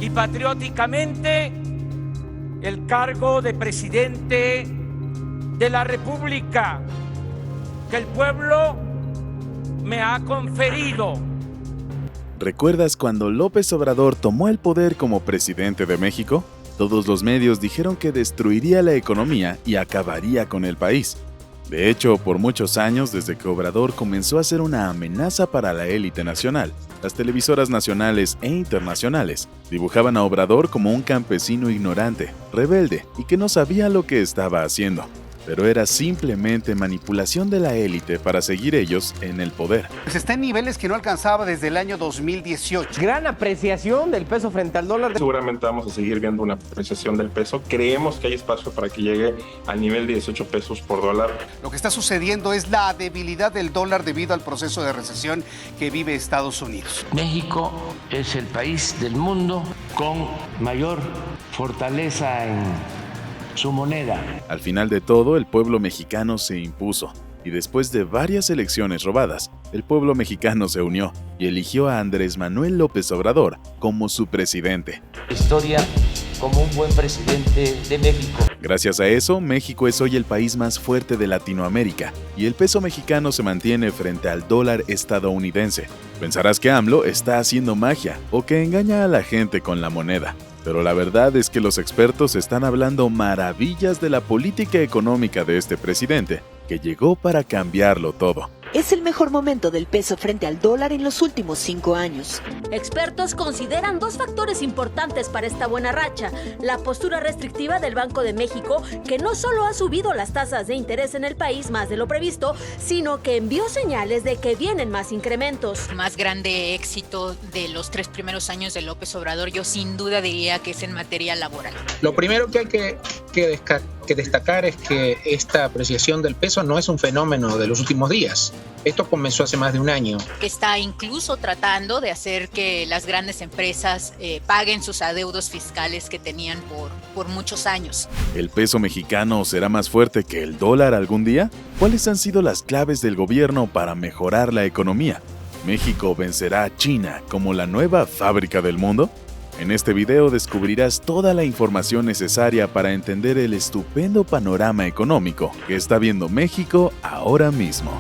y patrióticamente el cargo de presidente de la República que el pueblo me ha conferido. ¿Recuerdas cuando López Obrador tomó el poder como presidente de México? Todos los medios dijeron que destruiría la economía y acabaría con el país. De hecho, por muchos años, desde que Obrador comenzó a ser una amenaza para la élite nacional, las televisoras nacionales e internacionales dibujaban a Obrador como un campesino ignorante, rebelde y que no sabía lo que estaba haciendo. Pero era simplemente manipulación de la élite para seguir ellos en el poder. Pues está en niveles que no alcanzaba desde el año 2018. Gran apreciación del peso frente al dólar. Seguramente vamos a seguir viendo una apreciación del peso. Creemos que hay espacio para que llegue al nivel de 18 pesos por dólar. Lo que está sucediendo es la debilidad del dólar debido al proceso de recesión que vive Estados Unidos. México es el país del mundo con mayor fortaleza en su moneda. Al final de todo, el pueblo mexicano se impuso, y después de varias elecciones robadas, el pueblo mexicano se unió y eligió a Andrés Manuel López Obrador como su presidente. Historia como un buen presidente de México. Gracias a eso, México es hoy el país más fuerte de Latinoamérica, y el peso mexicano se mantiene frente al dólar estadounidense. Pensarás que AMLO está haciendo magia o que engaña a la gente con la moneda. Pero la verdad es que los expertos están hablando maravillas de la política económica de este presidente, que llegó para cambiarlo todo. Es el mejor momento del peso frente al dólar en los últimos 5 años. Expertos consideran 2 factores importantes para esta buena racha: la postura restrictiva del Banco de México, que no solo ha subido las tasas de interés en el país más de lo previsto, sino que envió señales de que vienen más incrementos. Más grande éxito de los 3 primeros años de López Obrador, yo sin duda diría que es en materia laboral. Lo primero que hay que destacar es que esta apreciación del peso no es un fenómeno de los últimos días. Esto comenzó hace más de un año. Está incluso tratando de hacer que las grandes empresas paguen sus adeudos fiscales que tenían por muchos años. ¿El peso mexicano será más fuerte que el dólar algún día? ¿Cuáles han sido las claves del gobierno para mejorar la economía? ¿México vencerá a China como la nueva fábrica del mundo? En este video descubrirás toda la información necesaria para entender el estupendo panorama económico que está viendo México ahora mismo.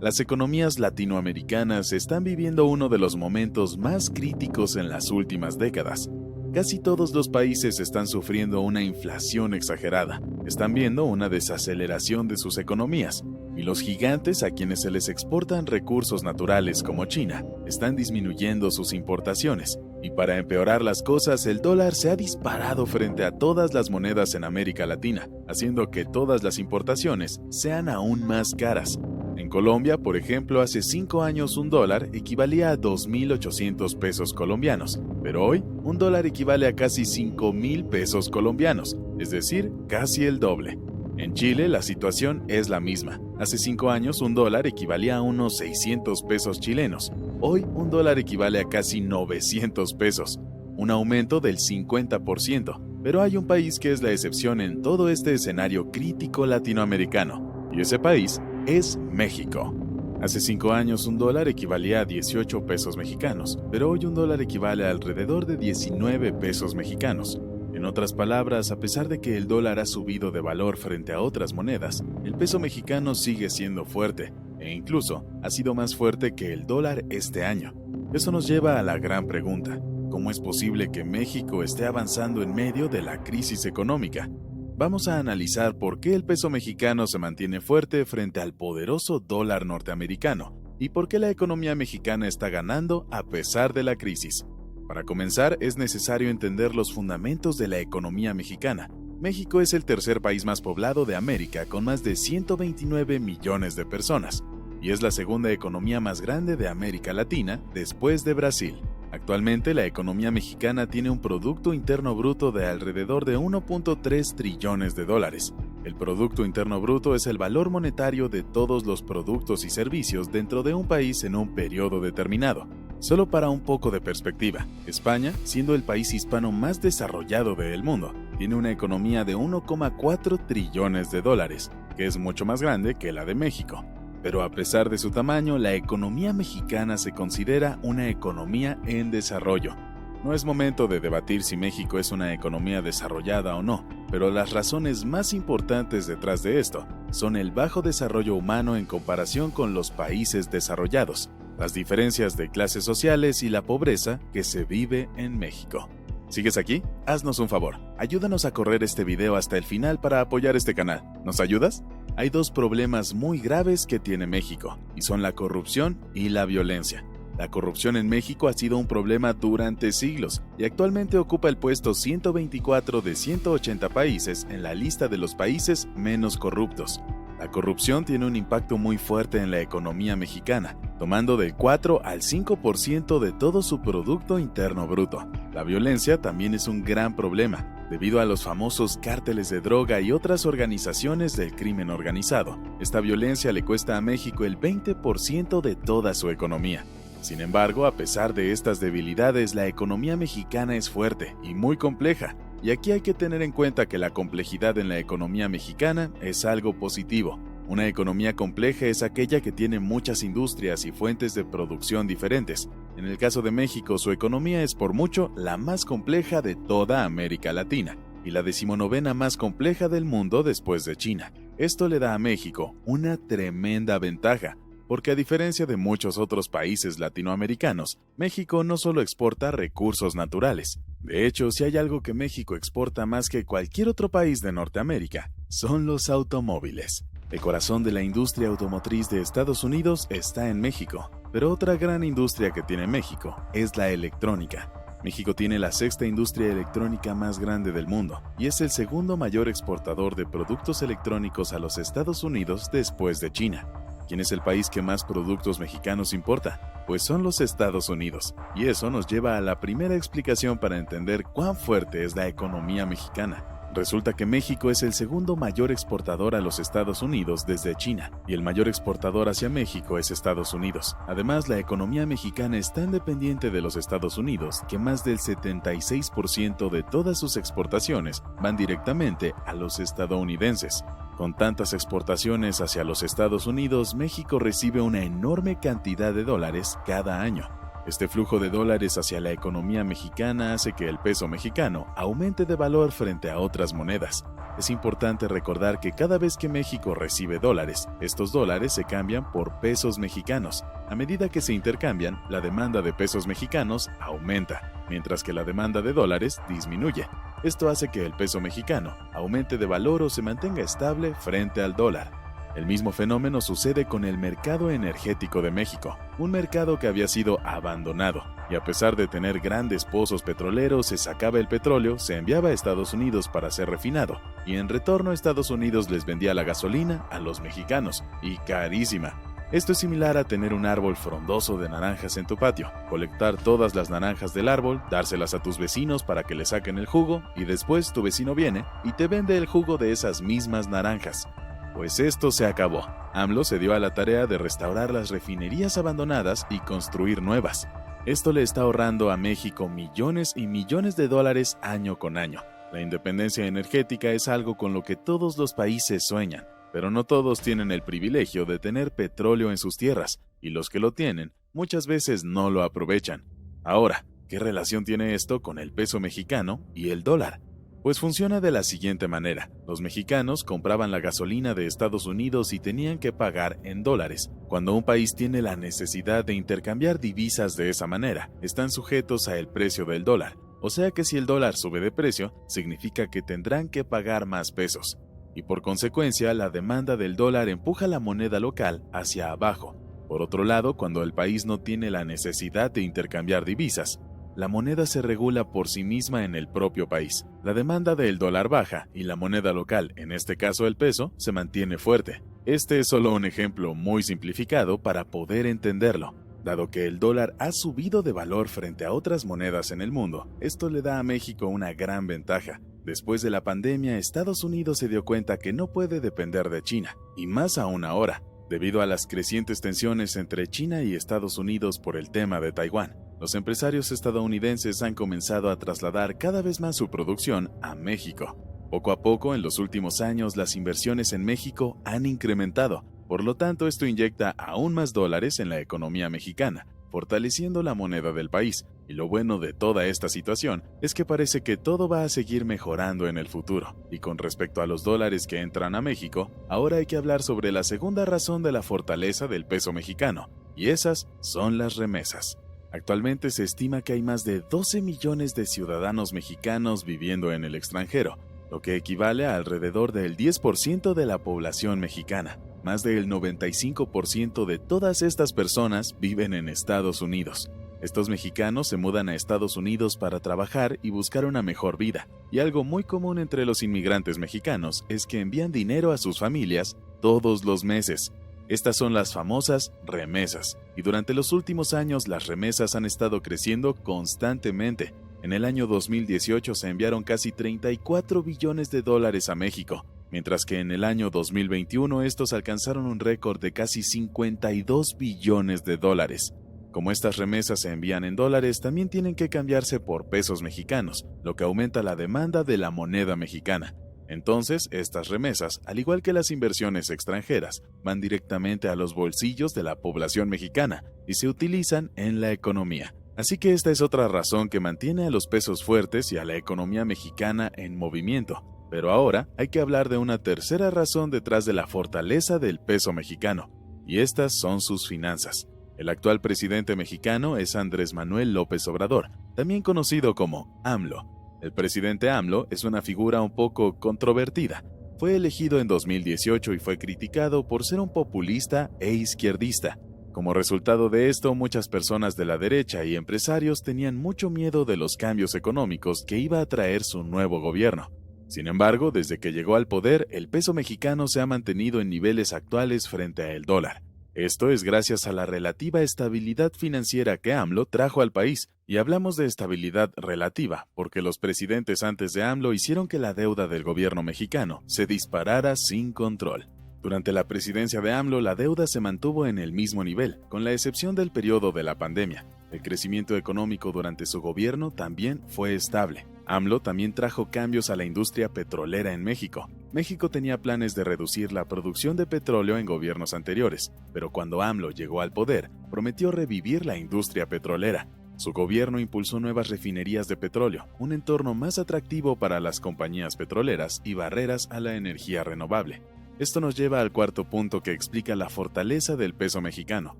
Las economías latinoamericanas están viviendo uno de los momentos más críticos en las últimas décadas. Casi todos los países están sufriendo una inflación exagerada, están viendo una desaceleración de sus economías, y los gigantes a quienes se les exportan recursos naturales como China están disminuyendo sus importaciones. Y para empeorar las cosas, el dólar se ha disparado frente a todas las monedas en América Latina, haciendo que todas las importaciones sean aún más caras. En Colombia, por ejemplo, hace 5 años un dólar equivalía a 2.800 pesos colombianos, pero hoy un dólar equivale a casi 5.000 pesos colombianos, es decir, casi el doble. En Chile la situación es la misma. Hace 5 años un dólar equivalía a unos 600 pesos chilenos. Hoy un dólar equivale a casi 900 pesos, un aumento del 50%. Pero hay un país que es la excepción en todo este escenario crítico latinoamericano, y ese país es México. Hace 5 años un dólar equivalía a 18 pesos mexicanos, pero hoy un dólar equivale a alrededor de 19 pesos mexicanos. En otras palabras, a pesar de que el dólar ha subido de valor frente a otras monedas, el peso mexicano sigue siendo fuerte, e incluso ha sido más fuerte que el dólar este año. Eso nos lleva a la gran pregunta: ¿cómo es posible que México esté avanzando en medio de la crisis económica? Vamos a analizar por qué el peso mexicano se mantiene fuerte frente al poderoso dólar norteamericano y por qué la economía mexicana está ganando a pesar de la crisis. Para comenzar, es necesario entender los fundamentos de la economía mexicana. México es el tercer país más poblado de América, con más de 129 millones de personas, y es la segunda economía más grande de América Latina, después de Brasil. Actualmente, la economía mexicana tiene un Producto Interno Bruto de alrededor de 1.3 trillones de dólares. El Producto Interno Bruto es el valor monetario de todos los productos y servicios dentro de un país en un periodo determinado. Solo para un poco de perspectiva, España, siendo el país hispano más desarrollado del mundo, tiene una economía de 1,4 trillones de dólares, que es mucho más grande que la de México. Pero a pesar de su tamaño, la economía mexicana se considera una economía en desarrollo. No es momento de debatir si México es una economía desarrollada o no, pero las razones más importantes detrás de esto son el bajo desarrollo humano en comparación con los países desarrollados, las diferencias de clases sociales y la pobreza que se vive en México. ¿Sigues aquí? Haznos un favor, ayúdanos a correr este video hasta el final para apoyar este canal. ¿Nos ayudas? Hay dos problemas muy graves que tiene México, y son la corrupción y la violencia. La corrupción en México ha sido un problema durante siglos y actualmente ocupa el puesto 124 de 180 países en la lista de los países menos corruptos. La corrupción tiene un impacto muy fuerte en la economía mexicana, tomando del 4 al 5% de todo su Producto Interno Bruto. La violencia también es un gran problema, debido a los famosos cárteles de droga y otras organizaciones del crimen organizado. Esta violencia le cuesta a México el 20% de toda su economía. Sin embargo, a pesar de estas debilidades, la economía mexicana es fuerte y muy compleja, y aquí hay que tener en cuenta que la complejidad en la economía mexicana es algo positivo. Una economía compleja es aquella que tiene muchas industrias y fuentes de producción diferentes. En el caso de México, su economía es por mucho la más compleja de toda América Latina, y la 19ª más compleja del mundo después de China. Esto le da a México una tremenda ventaja, porque a diferencia de muchos otros países latinoamericanos, México no solo exporta recursos naturales. De hecho, si hay algo que México exporta más que cualquier otro país de Norteamérica, son los automóviles. El corazón de la industria automotriz de Estados Unidos está en México, pero otra gran industria que tiene México es la electrónica. México tiene la 6ª industria electrónica más grande del mundo y es el segundo mayor exportador de productos electrónicos a los Estados Unidos después de China. ¿Quién es el país que más productos mexicanos importa? Pues son los Estados Unidos, y eso nos lleva a la primera explicación para entender cuán fuerte es la economía mexicana. Resulta que México es el segundo mayor exportador a los Estados Unidos desde China, y el mayor exportador hacia México es Estados Unidos. Además, la economía mexicana es tan dependiente de los Estados Unidos que más del 76% de todas sus exportaciones van directamente a los estadounidenses. Con tantas exportaciones hacia los Estados Unidos, México recibe una enorme cantidad de dólares cada año. Este flujo de dólares hacia la economía mexicana hace que el peso mexicano aumente de valor frente a otras monedas. Es importante recordar que cada vez que México recibe dólares, estos dólares se cambian por pesos mexicanos. A medida que se intercambian, la demanda de pesos mexicanos aumenta, mientras que la demanda de dólares disminuye. Esto hace que el peso mexicano aumente de valor o se mantenga estable frente al dólar. El mismo fenómeno sucede con el mercado energético de México, un mercado que había sido abandonado, y a pesar de tener grandes pozos petroleros, se sacaba el petróleo, se enviaba a Estados Unidos para ser refinado, y en retorno Estados Unidos les vendía la gasolina a los mexicanos, y carísima. Esto es similar a tener un árbol frondoso de naranjas en tu patio, colectar todas las naranjas del árbol, dárselas a tus vecinos para que le saquen el jugo, y después tu vecino viene y te vende el jugo de esas mismas naranjas. Pues esto se acabó. AMLO se dio a la tarea de restaurar las refinerías abandonadas y construir nuevas. Esto le está ahorrando a México millones y millones de dólares año con año. La independencia energética es algo con lo que todos los países sueñan, pero no todos tienen el privilegio de tener petróleo en sus tierras, y los que lo tienen muchas veces no lo aprovechan. Ahora, ¿qué relación tiene esto con el peso mexicano y el dólar? Pues funciona de la siguiente manera. Los mexicanos compraban la gasolina de Estados Unidos y tenían que pagar en dólares. Cuando un país tiene la necesidad de intercambiar divisas de esa manera, están sujetos al precio del dólar. O sea que si el dólar sube de precio, significa que tendrán que pagar más pesos. Y por consecuencia, la demanda del dólar empuja la moneda local hacia abajo. Por otro lado, cuando el país no tiene la necesidad de intercambiar divisas, la moneda se regula por sí misma en el propio país. La demanda del dólar baja y la moneda local, en este caso el peso, se mantiene fuerte. Este es solo un ejemplo muy simplificado para poder entenderlo. Dado que el dólar ha subido de valor frente a otras monedas en el mundo, esto le da a México una gran ventaja. Después de la pandemia, Estados Unidos se dio cuenta que no puede depender de China, y más aún ahora, debido a las crecientes tensiones entre China y Estados Unidos por el tema de Taiwán. Los empresarios estadounidenses han comenzado a trasladar cada vez más su producción a México. Poco a poco, en los últimos años, las inversiones en México han incrementado, Por lo tanto, esto inyecta aún más dólares en la economía mexicana, fortaleciendo la moneda del país. Y lo bueno de toda esta situación es que parece que todo va a seguir mejorando en el futuro. Y con respecto a los dólares que entran a México, ahora hay que hablar sobre la segunda razón de la fortaleza del peso mexicano, y esas son las remesas. Actualmente se estima que hay más de 12 millones de ciudadanos mexicanos viviendo en el extranjero, lo que equivale a alrededor del 10% de la población mexicana. Más del 95% de todas estas personas viven en Estados Unidos. Estos mexicanos se mudan a Estados Unidos para trabajar y buscar una mejor vida, y algo muy común entre los inmigrantes mexicanos es que envían dinero a sus familias todos los meses. Estas son las famosas remesas, y durante los últimos años las remesas han estado creciendo constantemente. En el año 2018 se enviaron casi 34 billones de dólares a México, mientras que en el año 2021 estos alcanzaron un récord de casi 52 billones de dólares. Como estas remesas se envían en dólares, también tienen que cambiarse por pesos mexicanos, lo que aumenta la demanda de la moneda mexicana. Entonces, estas remesas, al igual que las inversiones extranjeras, van directamente a los bolsillos de la población mexicana y se utilizan en la economía. Así que esta es otra razón que mantiene a los pesos fuertes y a la economía mexicana en movimiento. Pero ahora hay que hablar de una tercera razón detrás de la fortaleza del peso mexicano, y estas son sus finanzas. El actual presidente mexicano es Andrés Manuel López Obrador, también conocido como AMLO. El presidente AMLO es una figura un poco controvertida. Fue elegido en 2018 y fue criticado por ser un populista e izquierdista. Como resultado de esto, muchas personas de la derecha y empresarios tenían mucho miedo de los cambios económicos que iba a traer su nuevo gobierno. Sin embargo, desde que llegó al poder, el peso mexicano se ha mantenido en niveles actuales frente al dólar. Esto es gracias a la relativa estabilidad financiera que AMLO trajo al país, y hablamos de estabilidad relativa, porque los presidentes antes de AMLO hicieron que la deuda del gobierno mexicano se disparara sin control. Durante la presidencia de AMLO, la deuda se mantuvo en el mismo nivel, con la excepción del periodo de la pandemia. El crecimiento económico durante su gobierno también fue estable. AMLO también trajo cambios a la industria petrolera en México. México tenía planes de reducir la producción de petróleo en gobiernos anteriores, pero cuando AMLO llegó al poder, prometió revivir la industria petrolera. Su gobierno impulsó nuevas refinerías de petróleo, un entorno más atractivo para las compañías petroleras y barreras a la energía renovable. Esto nos lleva al cuarto punto que explica la fortaleza del peso mexicano,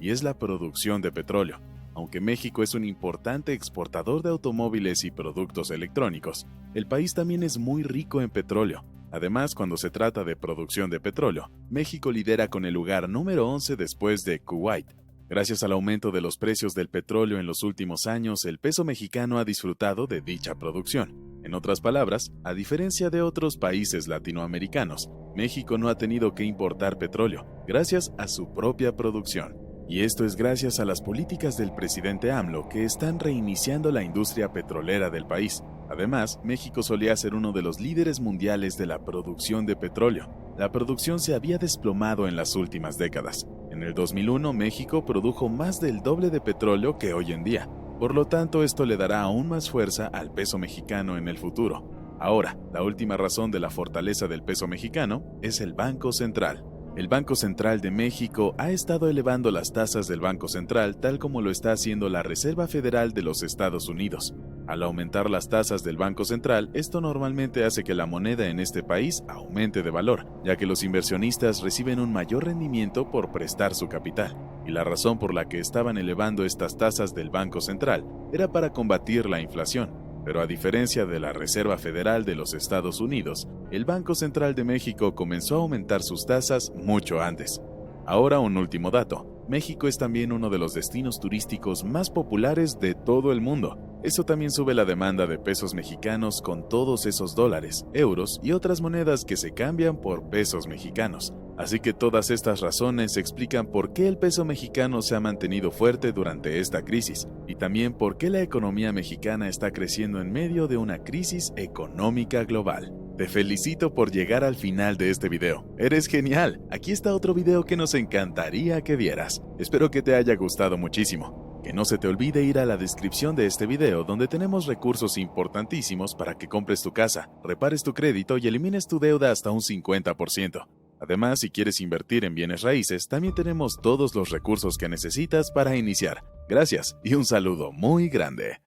y es la producción de petróleo. Aunque México es un importante exportador de automóviles y productos electrónicos, el país también es muy rico en petróleo. Además, cuando se trata de producción de petróleo, México lidera con el lugar número 11 después de Kuwait. Gracias al aumento de los precios del petróleo en los últimos años, el peso mexicano ha disfrutado de dicha producción. En otras palabras, a diferencia de otros países latinoamericanos, México no ha tenido que importar petróleo, gracias a su propia producción. Y esto es gracias a las políticas del presidente AMLO que están reiniciando la industria petrolera del país. Además, México solía ser uno de los líderes mundiales de la producción de petróleo. La producción se había desplomado en las últimas décadas. En el 2001, México produjo más del doble de petróleo que hoy en día. Por lo tanto, esto le dará aún más fuerza al peso mexicano en el futuro. Ahora, la última razón de la fortaleza del peso mexicano es el Banco Central. El Banco Central de México ha estado elevando las tasas del Banco Central tal como lo está haciendo la Reserva Federal de los Estados Unidos. Al aumentar las tasas del Banco Central, esto normalmente hace que la moneda en este país aumente de valor, ya que los inversionistas reciben un mayor rendimiento por prestar su capital. Y la razón por la que estaban elevando estas tasas del Banco Central era para combatir la inflación. Pero a diferencia de la Reserva Federal de los Estados Unidos, el Banco Central de México comenzó a aumentar sus tasas mucho antes. Ahora un último dato. México es también uno de los destinos turísticos más populares de todo el mundo. Eso también sube la demanda de pesos mexicanos con todos esos dólares, euros y otras monedas que se cambian por pesos mexicanos. Así que todas estas razones explican por qué el peso mexicano se ha mantenido fuerte durante esta crisis y también por qué la economía mexicana está creciendo en medio de una crisis económica global. Te felicito por llegar al final de este video. ¡Eres genial! Aquí está otro video que nos encantaría que vieras. Espero que te haya gustado muchísimo. Que no se te olvide ir a la descripción de este video donde tenemos recursos importantísimos para que compres tu casa, repares tu crédito y elimines tu deuda hasta un 50%. Además, si quieres invertir en bienes raíces, también tenemos todos los recursos que necesitas para iniciar. Gracias y un saludo muy grande.